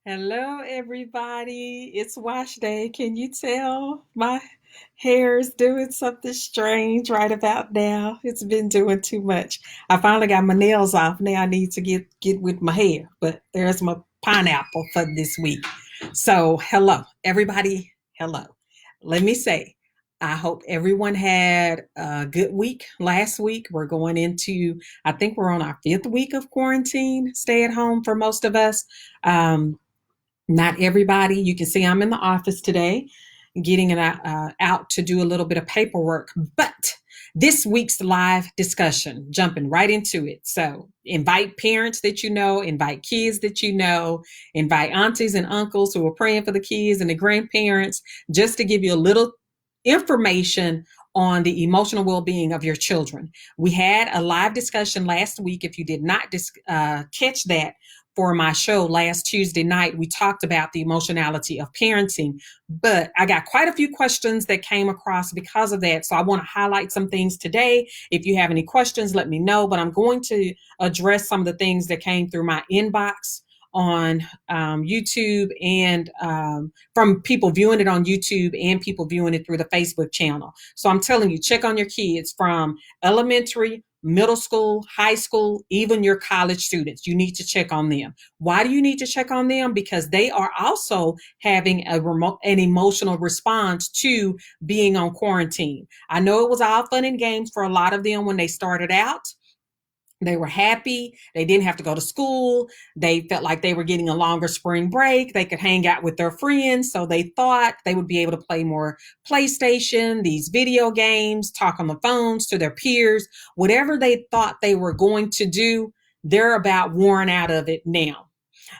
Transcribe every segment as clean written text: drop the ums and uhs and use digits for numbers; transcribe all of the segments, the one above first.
Hello, everybody. It's wash day. Can you tell my hair is doing something strange right about now? It's been doing too much. I finally got my nails off. Now I need to get with my hair, but there's my pineapple for this week. So, hello, everybody. Hello. Let me say, I hope everyone had a good week last week. We're going into, I think we're on our fifth week of quarantine, stay at home for most of us. Um, Not everybody. You can see I'm in the office today, getting it out to do a little bit of paperwork. But this week's live discussion, jumping right into it. So invite parents that you know, invite kids that you know, invite aunties and uncles who are praying for the kids and the grandparents, just to give you a little information on the emotional well-being of your children. We had a live discussion last week. If you did not catch that, for my show last Tuesday night, we talked about the emotionality of parenting, but I got quite a few questions that came across because of that. So I want to highlight some things today. If you have any questions, let me know, but I'm going to address some of the things that came through my inbox on YouTube and from people viewing it on YouTube and people viewing it through the Facebook channel. So I'm telling you, check on your kids from elementary, middle school, high school, even your college students. You need to check on them. Why do you need to check on them? Because they are also having an emotional response to being on quarantine. I know it was all fun and games for a lot of them when they started out. They were happy. They didn't have to go to school. They felt like they were getting a longer spring break. They could hang out with their friends. So they thought they would be able to play more PlayStation, these video games, talk on the phones to their peers, whatever they thought they were going to do. They're about worn out of it now.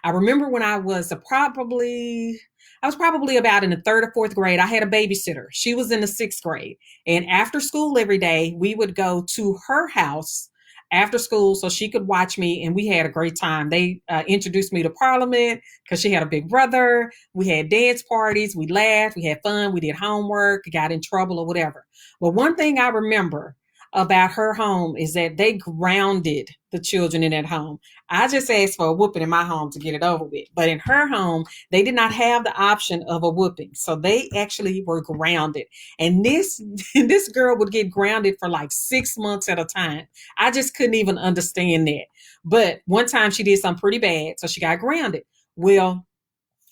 I remember when I was probably about in the third or fourth grade. I had a babysitter. She was in the sixth grade. And after school every day, we would go to her house after school so she could watch me, and we had a great time. They introduced me to Parliament because she had a big brother. We had dance parties. We laughed. We had fun. We did homework, got in trouble or whatever. But one thing I remember about her home is that they grounded the children in that home. I just asked for a whooping in my home to get it over with. But in her home, they did not have the option of a whooping. So they actually were grounded. And this girl would get grounded for like 6 months at a time. I just couldn't even understand that. But one time she did something pretty bad, so she got grounded. Well,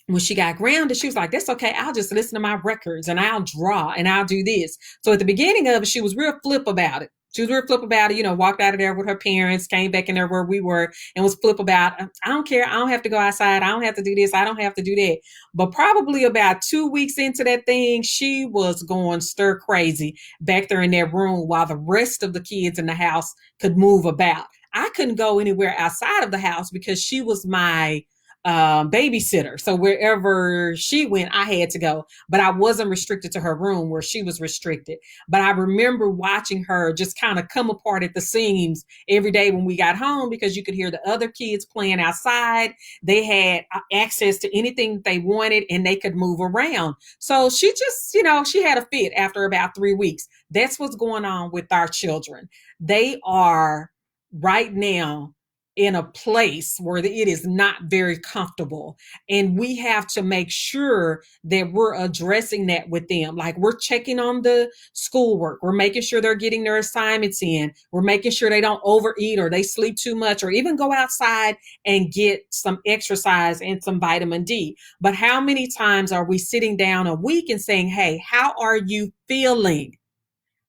when she got grounded, she was like, that's okay. I'll just listen to my records and I'll draw and I'll do this. So at the beginning of it, she was real flip about it. She was real flip about it, walked out of there with her parents, came back in there where we were and was flip about, I don't care. I don't have to go outside. I don't have to do this. I don't have to do that. But probably about 2 weeks into that thing, she was going stir crazy back there in that room while the rest of the kids in the house could move about. I couldn't go anywhere outside of the house because she was my babysitter. So wherever she went, I had to go, but I wasn't restricted to her room where she was restricted. But I remember watching her just kind of come apart at the seams every day when we got home because you could hear the other kids playing outside. They had access to anything they wanted and they could move around. So she just, she had a fit after about 3 weeks. That's what's going on with our children. They are right now in a place where it is not very comfortable. And we have to make sure that we're addressing that with them. Like we're checking on the schoolwork. We're making sure they're getting their assignments in. We're making sure they don't overeat or they sleep too much or even go outside and get some exercise and some vitamin D. But how many times are we sitting down a week and saying, hey, how are you feeling?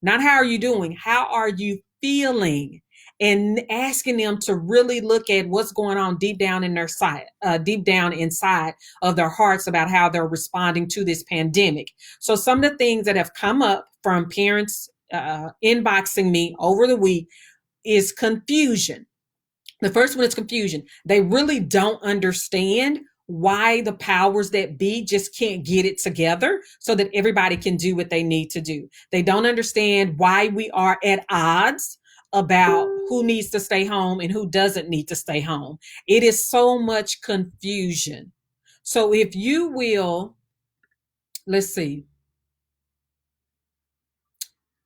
Not how are you doing? How are you feeling? And asking them to really look at what's going on deep down in their side, deep down inside of their hearts about how they're responding to this pandemic. So some of the things that have come up from parents inboxing me over the week is confusion. The first one is confusion. They really don't understand why the powers that be just can't get it together so that everybody can do what they need to do. They don't understand why we are at odds about who needs to stay home and who doesn't need to stay home. It is so much confusion. So if you will, let's see,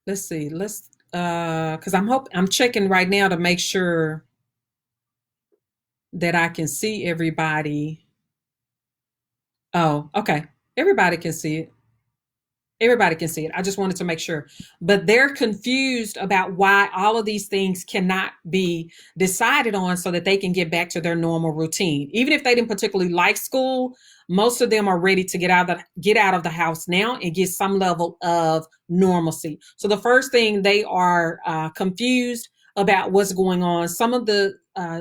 let's because I'm checking right now to make sure that I can see everybody. Oh, okay. Everybody can see it. Everybody can see it. I just wanted to make sure. But they're confused about why all of these things cannot be decided on so that they can get back to their normal routine. Even if they didn't particularly like school, most of them are ready to get out of the house now and get some level of normalcy. So the first thing, they are confused about what's going on. Some of the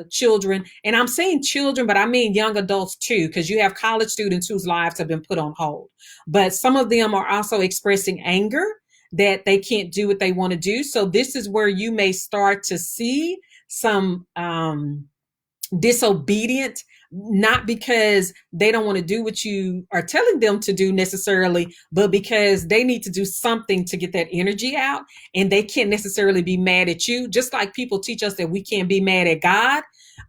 children, and I'm saying children, but I mean young adults too, because you have college students whose lives have been put on hold, but some of them are also expressing anger that they can't do what they want to do. So this is where you may start to see some disobedient, not because they don't want to do what you are telling them to do necessarily, but because they need to do something to get that energy out, and they can't necessarily be mad at you. Just like people teach us that we can't be mad at God,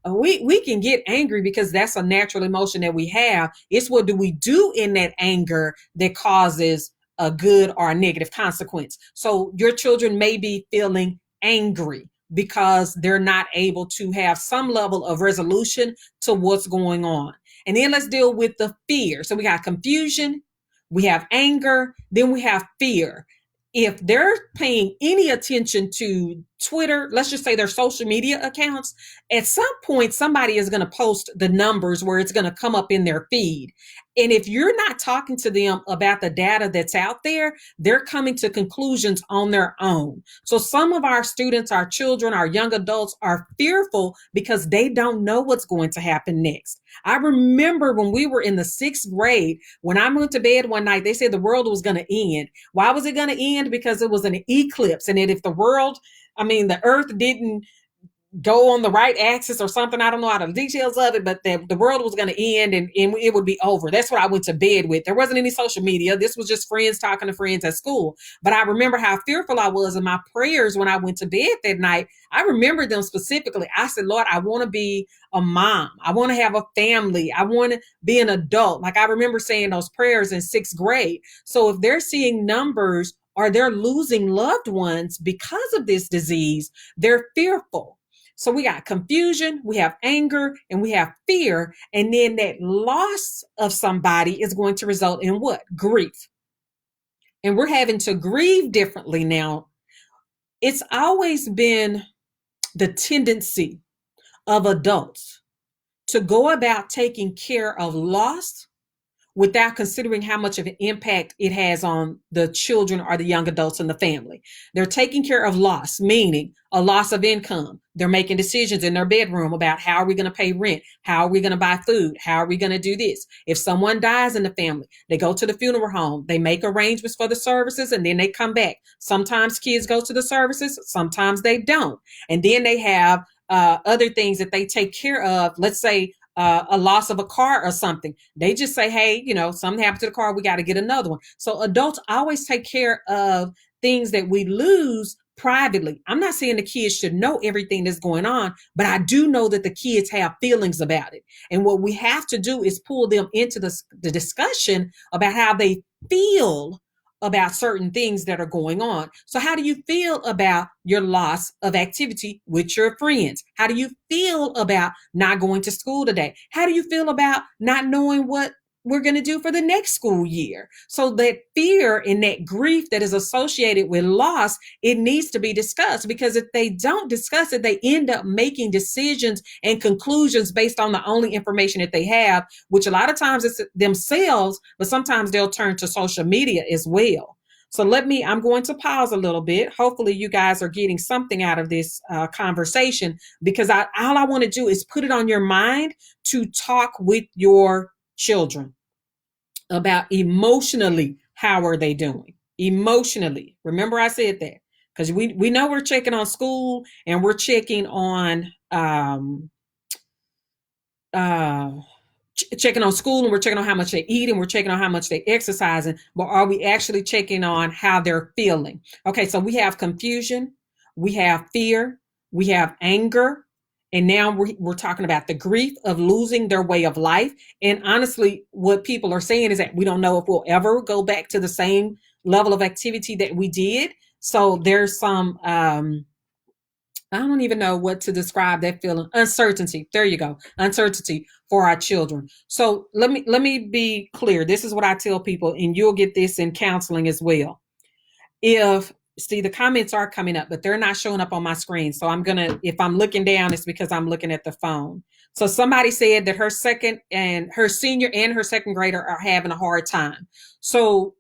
we can get angry because that's a natural emotion that we have. It's what do we do in that anger that causes a good or a negative consequence. So your children may be feeling angry because they're not able to have some level of resolution to what's going on. And then let's deal with the fear. So we got confusion, we have anger, then we have fear. If they're paying any attention to Twitter, let's just say their social media accounts, at some point somebody is going to post the numbers where it's going to come up in their feed. And if you're not talking to them about the data that's out there, they're coming to conclusions on their own. So some of our students, our children, our young adults are fearful because they don't know what's going to happen next. I remember when we were in the sixth grade, when I went to bed one night, they said the world was going to end. Why was it going to end? Because it was an eclipse. And that if the world, I mean, the earth didn't go on the right axis or something. I don't know all the details of it, but the world was going to end, and it would be over. That's what I went to bed with. There wasn't any social media. This was just friends talking to friends at school. But I remember how fearful I was in my prayers when I went to bed that night. I remember them specifically. I said, Lord, I want to be a mom. I want to have a family. I want to be an adult. Like I remember saying those prayers in sixth grade. So if they're seeing numbers or they're losing loved ones because of this disease, they're fearful. So we got confusion, we have anger, and we have fear. And then that loss of somebody is going to result in what? Grief. And we're having to grieve differently now. It's always been the tendency of adults to go about taking care of loss without considering how much of an impact it has on the children or the young adults in the family. They're taking care of loss, meaning a loss of income. They're making decisions in their bedroom about how are we going to pay rent? How are we going to buy food? How are we going to do this? If someone dies in the family, they go to the funeral home, they make arrangements for the services, and then they come back. Sometimes kids go to the services, sometimes they don't. And then they have other things that they take care of. Let's say a loss of a car or something. They just say, hey, something happened to the car. We got to get another one. So adults always take care of things that we lose privately. I'm not saying the kids should know everything that's going on, but I do know that the kids have feelings about it. And what we have to do is pull them into the discussion about how they feel about certain things that are going on. So how do you feel about your loss of activity with your friends? How do you feel about not going to school today? How do you feel about not knowing what we're going to do for the next school year? So that fear and that grief that is associated with loss, it needs to be discussed, because if they don't discuss it, they end up making decisions and conclusions based on the only information that they have, which a lot of times it's themselves, but sometimes they'll turn to social media as well. So I'm going to pause a little bit. Hopefully you guys are getting something out of this conversation, because all I want to do is put it on your mind to talk with your children about emotionally, how are they doing? Emotionally. Remember I said that, because we know we're checking on school and we're checking on checking on school, and we're checking on how much they eat, and we're checking on how much they exercising, but are we actually checking on how they're feeling? Okay, so we have confusion, we have fear, we have anger, and now we're talking about the grief of losing their way of life. And honestly, what people are saying is that we don't know if we'll ever go back to the same level of activity that we did. So there's some I don't even know what to describe that feeling. Uncertainty. There you go. Uncertainty for our children. So let me be clear. This is what I tell people, and you'll get this in counseling as well. If see the comments are coming up, but they're not showing up on my screen. So I'm gonna, if I'm looking down, it's because I'm looking at the phone. So somebody said that her senior and her second grader are having a hard time. So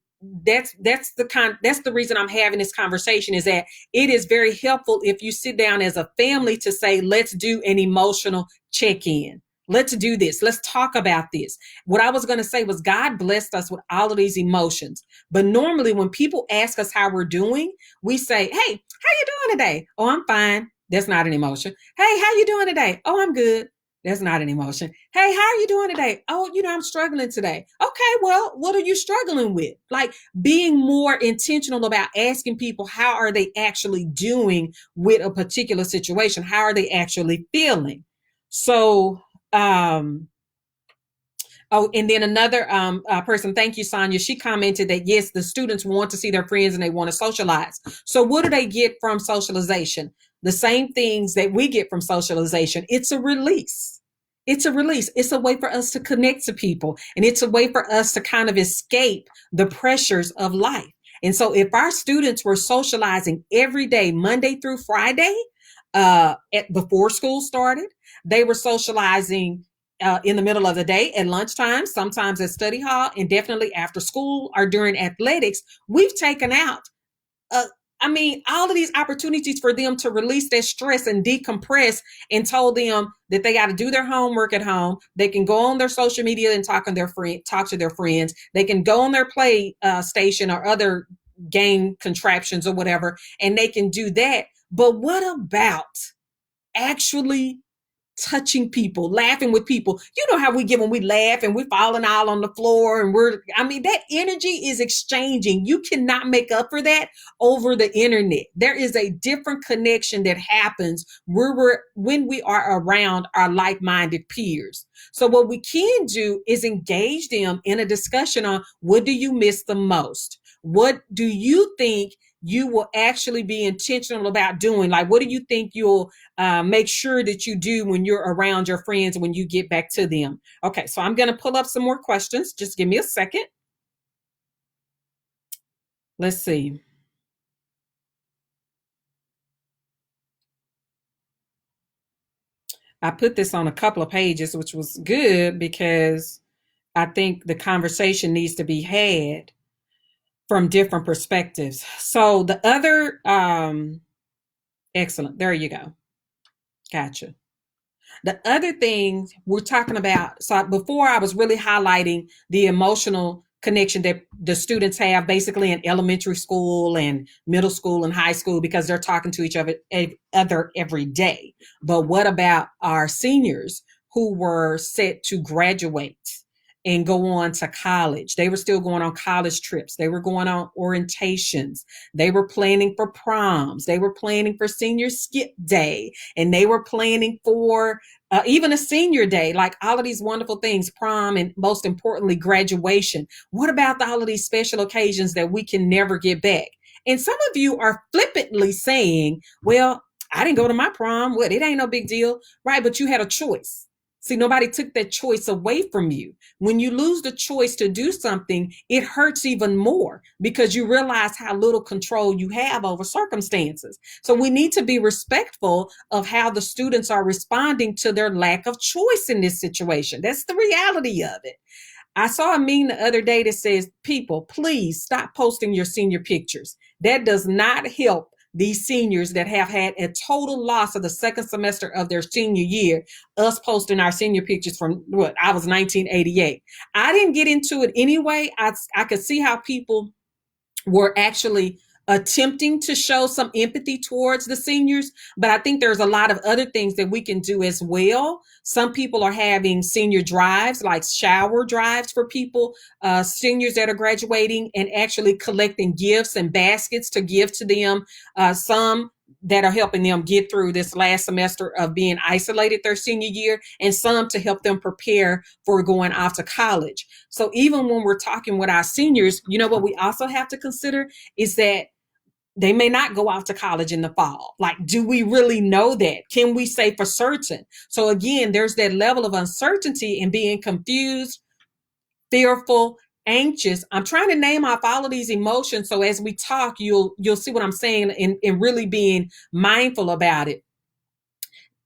that's the reason I'm having this conversation, is that it is very helpful if you sit down as a family to say, let's do an emotional check-in. Let's do this. Let's talk about this. What I was going to say was God blessed us with all of these emotions. But normally when people ask us how we're doing, we say, hey, how you doing today? Oh, I'm fine. That's not an emotion. Hey, how you doing today? Oh, I'm good. That's not an emotion. Hey, how are you doing today? Oh, I'm struggling today. Okay, well, what are you struggling with? Like, being more intentional about asking people how are they actually doing with a particular situation? How are they actually feeling? So, um, oh, and then another person, thank you, Sonia. She commented that yes, the students want to see their friends and they want to socialize. So, what do they get from socialization? The same things that we get from socialization. It's a release. It's a release. It's a way for us to connect to people, and it's a way for us to kind of escape the pressures of life. And so, if our students were socializing every day, Monday through Friday, before school started, they were socializing in the middle of the day, at lunchtime, sometimes at study hall, and definitely after school or during athletics. We've taken out, uh, all of these opportunities for them to release their stress and decompress, and told them that they got to do their homework at home. They can go on their social media and talk to their friends. They can go on their play station or other game contraptions or whatever, and they can do that. But what about actually touching people, laughing with people? You know how we get when we laugh and we're falling all on the floor, and that energy is exchanging. You cannot make up for that over the internet. There is a different connection that happens when we are around our like-minded peers. So what we can do is engage them in a discussion on, what do you miss the most? What do you think you will actually be intentional about doing? Like, what do you think you'll make sure that you do when you're around your friends, when you get back to them? Okay, so I'm going to pull up some more questions. Just give me a second. Let's see. I put this on a couple of pages, which was good because I think the conversation needs to be had from different perspectives. So the other, excellent. There you go. Gotcha. The other thing we're talking about, so before I was really highlighting the emotional connection that the students have basically in elementary school and middle school and high school, because they're talking to each other every day. But what about our seniors who were set to graduate and go on to college? They were still going on college trips. They were going on orientations. They were planning for proms. They were planning for senior skip day. And they were planning for even a senior day, like all of these wonderful things, prom, and most importantly, graduation. What about all of these special occasions that we can never get back? And some of you are flippantly saying, well, I didn't go to my prom. What? It ain't no big deal. Right. But you had a choice. See, nobody took that choice away from you. When you lose the choice to do something, it hurts even more because you realize how little control you have over circumstances. So we need to be respectful of how the students are responding to their lack of choice in this situation. That's the reality of it. I saw a meme the other day that says, people, please stop posting your senior pictures. That does not help these seniors that have had a total loss of the second semester of their senior year, us posting our senior pictures from what I was 1988. I didn't get into it anyway. I could see how people were actually attempting to show some empathy towards the seniors, but I think there's a lot of other things that we can do as well. Some people are having senior drives, like shower drives for people, seniors that are graduating, and actually collecting gifts and baskets to give to them. Some that are helping them get through this last semester of being isolated their senior year, and some to help them prepare for going off to college. So even when we're talking with our seniors, what we also have to consider is that They may not go off to college in the fall. Like, do we really know that? Can we say for certain? So again, there's that level of uncertainty and being confused, fearful, anxious. I'm trying to name off all of these emotions so as we talk, you'll see what I'm saying, and really being mindful about it.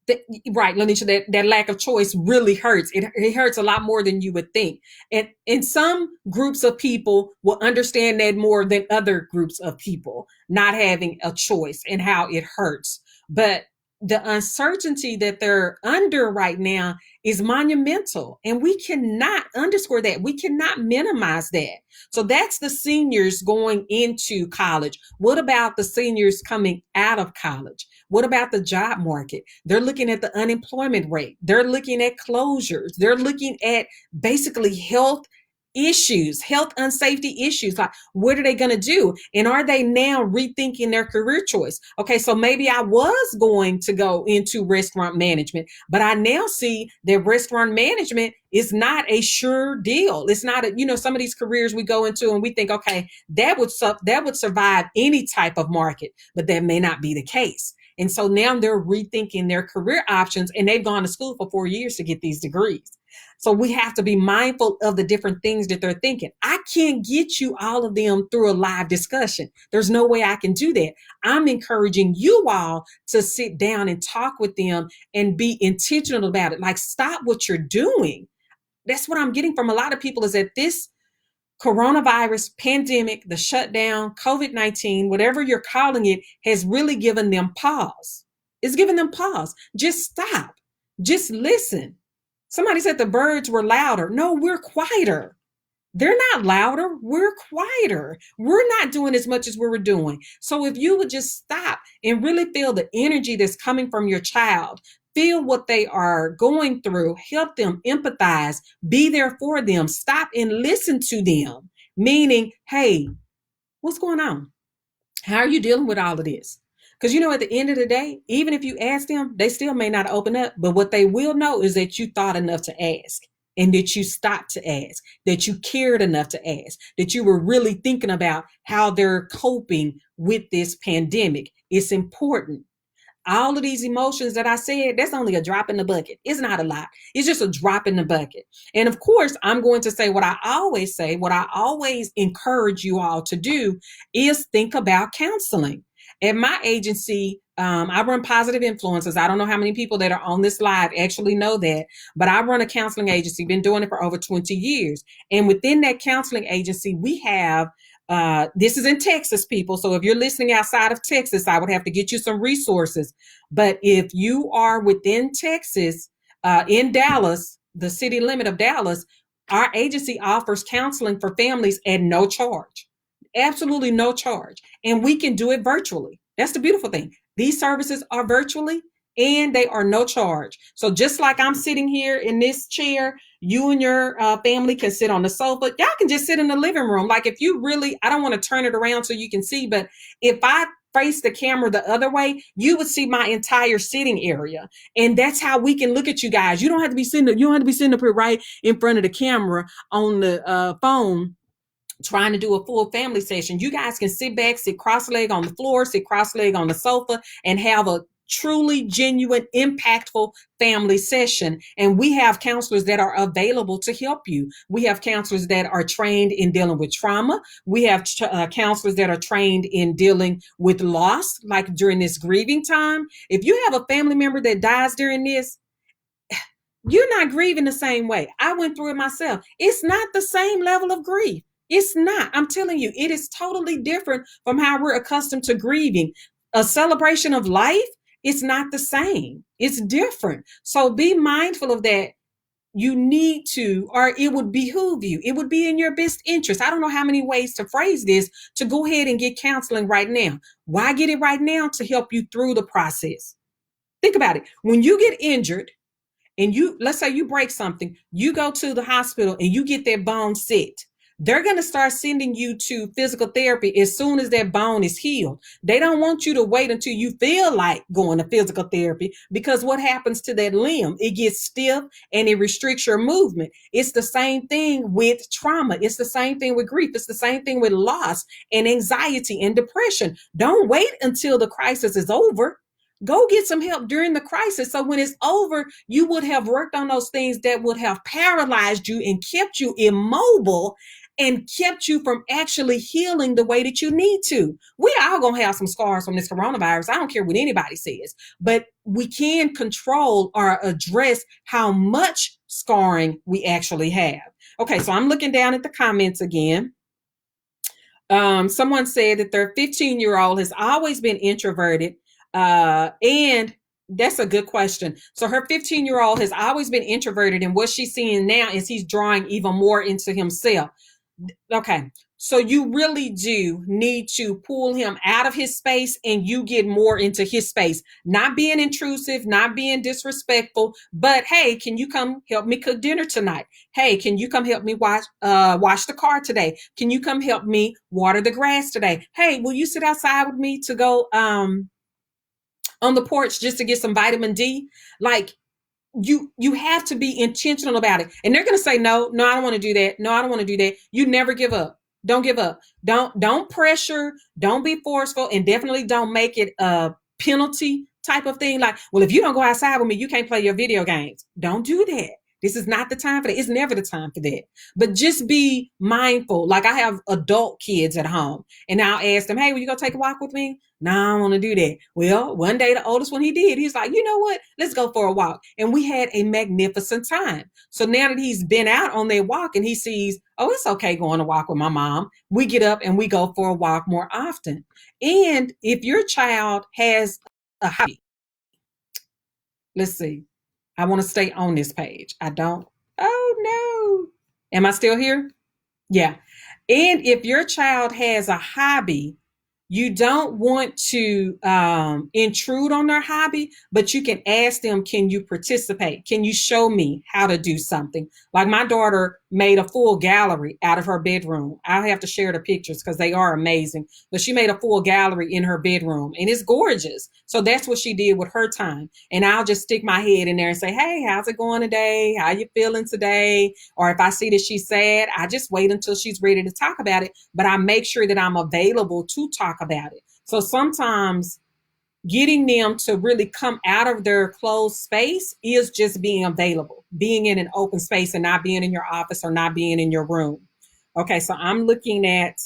That, right, Lanisha, that lack of choice really hurts. It hurts a lot more than you would think. And some groups of people will understand that more than other groups of people, not having a choice and how it hurts. But the uncertainty that they're under right now is monumental. And we cannot underscore that. We cannot minimize that. So that's the seniors going into college. What about the seniors coming out of college? What about the job market? They're looking at the unemployment rate. They're looking at closures. They're looking at basically health issues, health unsafety issues. Like, what are they going to do? And are they now rethinking their career choice? Okay, so maybe I was going to go into restaurant management, but I now see that restaurant management is not a sure deal. It's not a, some of these careers we go into and we think, okay, that would survive any type of market, but that may not be the case. And so now they're rethinking their career options, and they've gone to school for 4 years to get these degrees. So we have to be mindful of the different things that they're thinking. I can't get you all of them through a live discussion. There's no way I can do that. I'm encouraging you all to sit down and talk with them and be intentional about it. Like, stop what you're doing. That's what I'm getting from a lot of people, is that this coronavirus pandemic, the shutdown, COVID-19, whatever you're calling it, has really given them pause. It's given them pause. Just stop. Just listen. Somebody said the birds were louder. No, we're quieter. They're not louder. We're quieter. We're not doing as much as we were doing. So if you would just stop and really feel the energy that's coming from your child, feel what they are going through, help them, empathize, be there for them, stop and listen to them. Meaning, hey, what's going on? How are you dealing with all of this? Because, at the end of the day, even if you ask them, they still may not open up. But what they will know is that you thought enough to ask, and that you stopped to ask, that you cared enough to ask, that you were really thinking about how they're coping with this pandemic. It's important. All of these emotions that I said, that's only a drop in the bucket. It's not a lot. It's just a drop in the bucket. And of course, I'm going to say what I always say, what I always encourage you all to do is think about counseling. At my agency, I run Positive Influences. I don't know how many people that are on this live actually know that, but I run a counseling agency, been doing it for over 20 years. And within that counseling agency, we have this is in Texas, people. So if you're listening outside of Texas, I would have to get you some resources. But if you are within Texas, in Dallas, the city limit of Dallas, our agency offers counseling for families at no charge. Absolutely no charge. And we can do it virtually. That's the beautiful thing. These services are virtually, and they are no charge. So just like I'm sitting here in this chair, you and your family can sit on the sofa. Y'all can just sit in the living room. Like, if you really, I don't want to turn it around so you can see, but if I face the camera the other way, you would see my entire sitting area. And that's how we can look at you guys. You don't have to be sitting up here right in front of the camera on the phone trying to do a full family session. You guys can sit back, sit cross-legged on the floor, sit cross-legged on the sofa, and have a truly genuine, impactful family session. And we have counselors that are available to help you. We have counselors that are trained in dealing with trauma. We have counselors that are trained in dealing with loss, like during this grieving time. If you have a family member that dies during this, you're not grieving the same way. I went through it myself. It's not the same level of grief. It's not. I'm telling you, it is totally different from how we're accustomed to grieving. A celebration of life, it's not the same. It's different. So be mindful of that. You need to, or it would behoove you. It would be in your best interest. I don't know how many ways to phrase this, to go ahead and get counseling right now. Why get it right now? To help you through the process. Think about it. When you get injured, and let's say you break something, you go to the hospital and you get that bone set. they're going to start sending you to physical therapy as soon as that bone is healed. They don't want you to wait until you feel like going to physical therapy, because what happens to that limb? It gets stiff and it restricts your movement. It's the same thing with trauma. It's the same thing with grief. It's the same thing with loss and anxiety and depression. Don't wait until the crisis is over. Go get some help during the crisis. So when it's over, you would have worked on those things that would have paralyzed you and kept you immobile and kept you from actually healing the way that you need to. We all gonna have some scars from this coronavirus. I don't care what anybody says, but we can control or address how much scarring we actually have. Okay, so I'm looking down at the comments again. Someone said that their 15-year-old has always been introverted, and that's a good question. So her 15-year-old has always been introverted, and what she's seeing now is he's drawing even more into himself. Okay. So you really do need to pull him out of his space and you get more into his space, not being intrusive, not being disrespectful, but hey, can you come help me cook dinner tonight? Hey, can you come help me wash the car today? Can you come help me water the grass today? Hey, will you sit outside with me to go on the porch just to get some vitamin D? Like, you have to be intentional about it. And they're going to say, no, I don't want to do that. No, I don't want to do that. You never give up. Don't give up. Don't pressure. Don't be forceful, and definitely don't make it a penalty type of thing. Like, well, if you don't go outside with me, you can't play your video games. Don't do that. This is not the time for that. It's never the time for that. But just be mindful. Like, I have adult kids at home, and I'll ask them, hey, will you go take a walk with me? No, I don't want to do that. Well, one day the oldest one, he did. He's like, you know what? Let's go for a walk. And we had a magnificent time. So now that he's been out on their walk and he sees, oh, it's okay going to walk with my mom, we get up and we go for a walk more often. And if your child has a hobby, let's see, I want to stay on this page. I don't. Oh, no. Am I still here? Yeah. And if your child has a hobby, you don't want to intrude on their hobby, but you can ask them, can you participate? Can you show me how to do something? Like, my daughter made a full gallery out of her bedroom. I'll have to share the pictures because they are amazing. But she made a full gallery in her bedroom, and it's gorgeous. So that's what she did with her time. And I'll just stick my head in there and say, hey, how's it going today? How you feeling today? Or if I see that she's sad, I just wait until she's ready to talk about it. But I make sure that I'm available to talk about it. So sometimes getting them to really come out of their closed space is just being available, being in an open space and not being in your office or not being in your room. Okay, so I'm looking at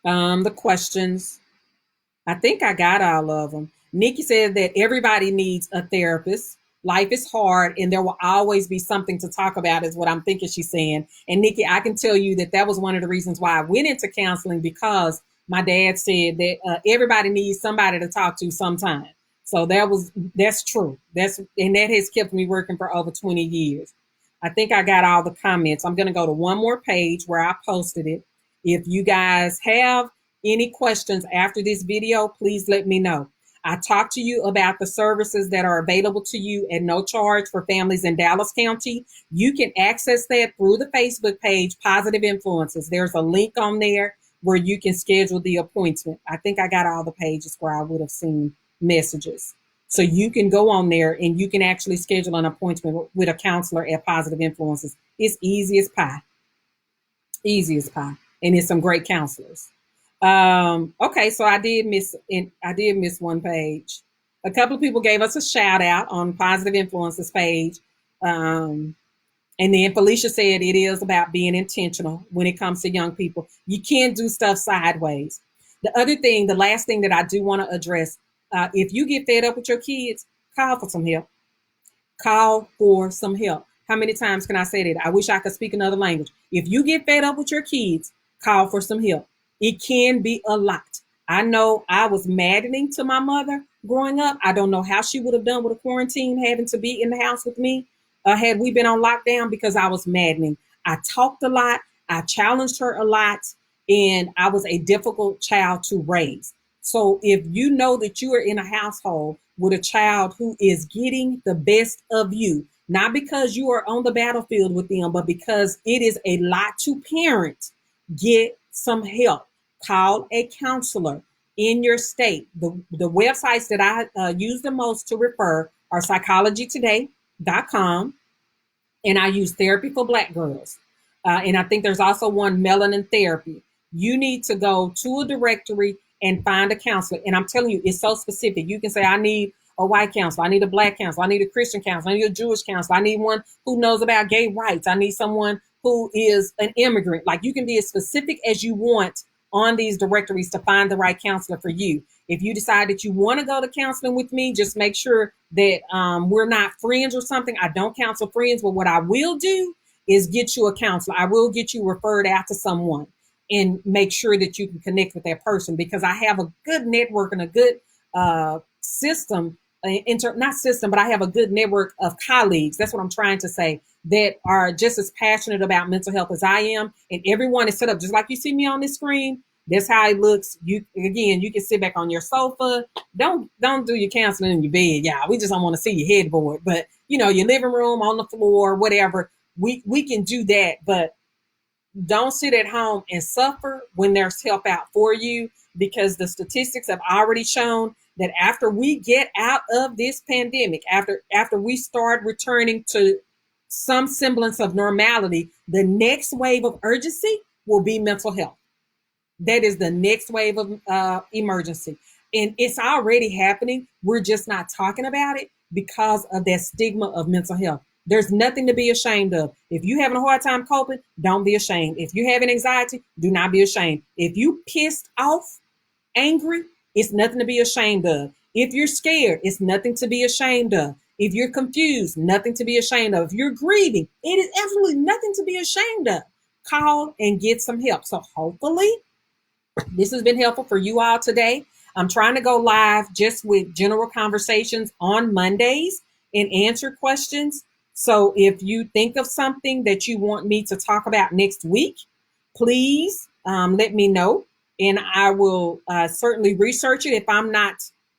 the questions. I think I got all of them. Nikki said that everybody needs a therapist. Life is hard and there will always be something to talk about, is what I'm thinking she's saying. And Nikki, I can tell you that was one of the reasons why I went into counseling, because my dad said that everybody needs somebody to talk to sometime. So that's true. And that has kept me working for over 20 years. I think I got all the comments. I'm going to go to one more page where I posted it. If you guys have any questions after this video, please let me know. I talked to you about the services that are available to you at no charge for families in Dallas County. You can access that through the Facebook page, Positive Influences. There's a link on there where you can schedule the appointment. I think I got all the pages where I would have seen messages. So you can go on there and you can actually schedule an appointment with a counselor at Positive Influences. It's easy as pie. Easy as pie. And it's some great counselors. Okay, so I did miss one page. A couple of people gave us a shout out on Positive Influences page. And then Felicia said it is about being intentional when it comes to young people. You can't do stuff sideways. The last thing that I do want to address, if you get fed up with your kids, call for some help. Call for some help. How many times can I say that? I wish I could speak another language. If you get fed up with your kids, call for some help. It can be a lot. I know I was maddening to my mother growing up. I don't know how she would have done with a quarantine, having to be in the house with me. Had we been on lockdown, because I was maddening. I talked a lot. I challenged her a lot. And I was a difficult child to raise. So if you know that you are in a household with a child who is getting the best of you, not because you are on the battlefield with them, but because it is a lot to parent, get some help. Call a counselor in your state. The websites that I use the most to refer are psychologytoday.com, and I use Therapy for Black Girls. And I think there's also one, Melanin Therapy. You need to go to a directory and find a counselor. And I'm telling you, it's so specific. You can say, I need a white counselor, I need a black counselor, I need a Christian counselor, I need a Jewish counselor, I need one who knows about gay rights, I need someone who is an immigrant. Like, you can be as specific as you want on these directories to find the right counselor for you. If you decide that you want to go to counseling with me, just make sure that we're not friends or something. I don't counsel friends, but what I will do is get you a counselor. I will get you referred out to someone and make sure that you can connect with that person, because I have a good network and a good system, not system, but I have a good network of colleagues. That's what I'm trying to say, that are just as passionate about mental health as I am. And everyone is set up just like you see me on this screen. That's how it looks. You can sit back on your sofa. Don't do your counseling in your bed, y'all. We just don't want to see your headboard. But your living room, on the floor, whatever. We can do that, but don't sit at home and suffer when there's help out for you, because the statistics have already shown that after we get out of this pandemic, after we start returning to some semblance of normality, the next wave of urgency will be mental health. That is the next wave of emergency. And it's already happening. We're just not talking about it because of that stigma of mental health. There's nothing to be ashamed of. If you're having a hard time coping, don't be ashamed. If you're having anxiety, do not be ashamed. If you pissed off, angry, it's nothing to be ashamed of. If you're scared, it's nothing to be ashamed of. If you're confused, nothing to be ashamed of. If you're grieving, it is absolutely nothing to be ashamed of. Call and get some help. So hopefully this has been helpful for you all today. I'm trying to go live just with general conversations on Mondays and answer questions. So if you think of something that you want me to talk about next week, please let me know, and I will certainly research it. If I'm not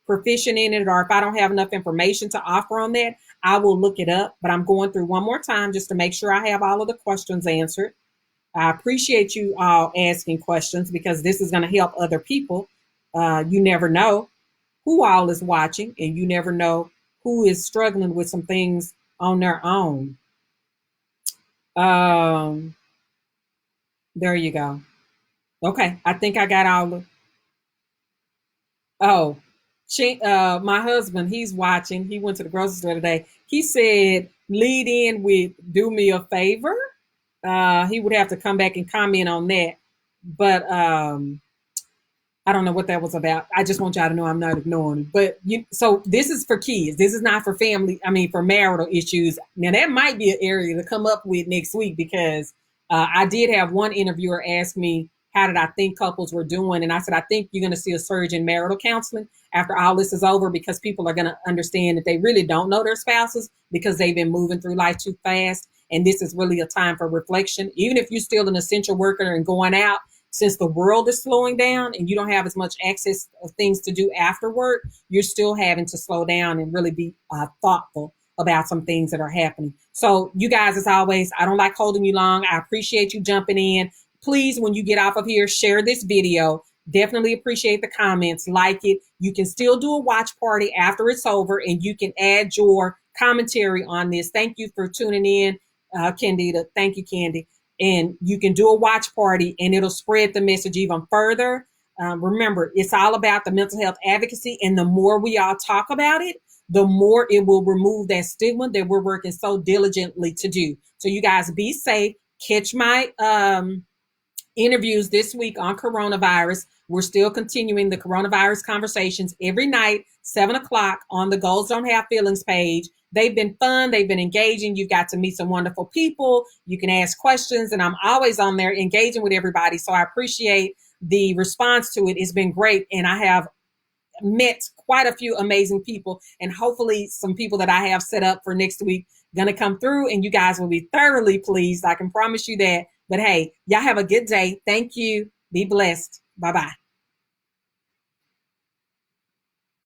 proficient in it, or if I don't have enough information to offer on that, I will look it up. But I'm going through one more time just to make sure I have all of the questions answered. I appreciate you all asking questions, because this is going to help other people. You never know who all is watching, and you never know who is struggling with some things on their own. There you go. Okay, I think I got all of. Oh, my husband, he's watching. He went to the grocery store today. He said, lead in with "do me a favor." He would have to come back and comment on that, but I don't know what that was about. I just want y'all to know I'm not ignoring it. But so this is for kids. This is not for family. I mean, for marital issues. Now that might be an area to come up with next week, because I did have one interviewer ask me, how did I think couples were doing? And I said, I think you're going to see a surge in marital counseling after all this is over, because people are going to understand that they really don't know their spouses, because they've been moving through life too fast. And this is really a time for reflection. Even if you're still an essential worker and going out, since the world is slowing down and you don't have as much access of things to do after work, you're still having to slow down and really be thoughtful about some things that are happening. So you guys, as always, I don't like holding you long. I appreciate you jumping in. Please, when you get off of here, share this video. Definitely appreciate the comments. Like it. You can still do a watch party after it's over, and you can add your commentary on this. Thank you for tuning in, Candida. Thank you, Candy. And you can do a watch party, and it'll spread the message even further. Remember, it's all about the mental health advocacy. And the more we all talk about it, the more it will remove that stigma that we're working so diligently to do. So you guys be safe. Catch my interviews this week on coronavirus. We're still continuing the coronavirus conversations every night, 7:00 on the Goals Don't Have Feelings page. They've been fun. They've been engaging. You got to meet some wonderful people. You can ask questions, and I'm always on there engaging with everybody. So I appreciate the response to it. It's been great. And I have met quite a few amazing people, and hopefully some people that I have set up for next week going to come through, and you guys will be thoroughly pleased. I can promise you that. But hey, y'all have a good day. Thank you. Be blessed. Bye-bye.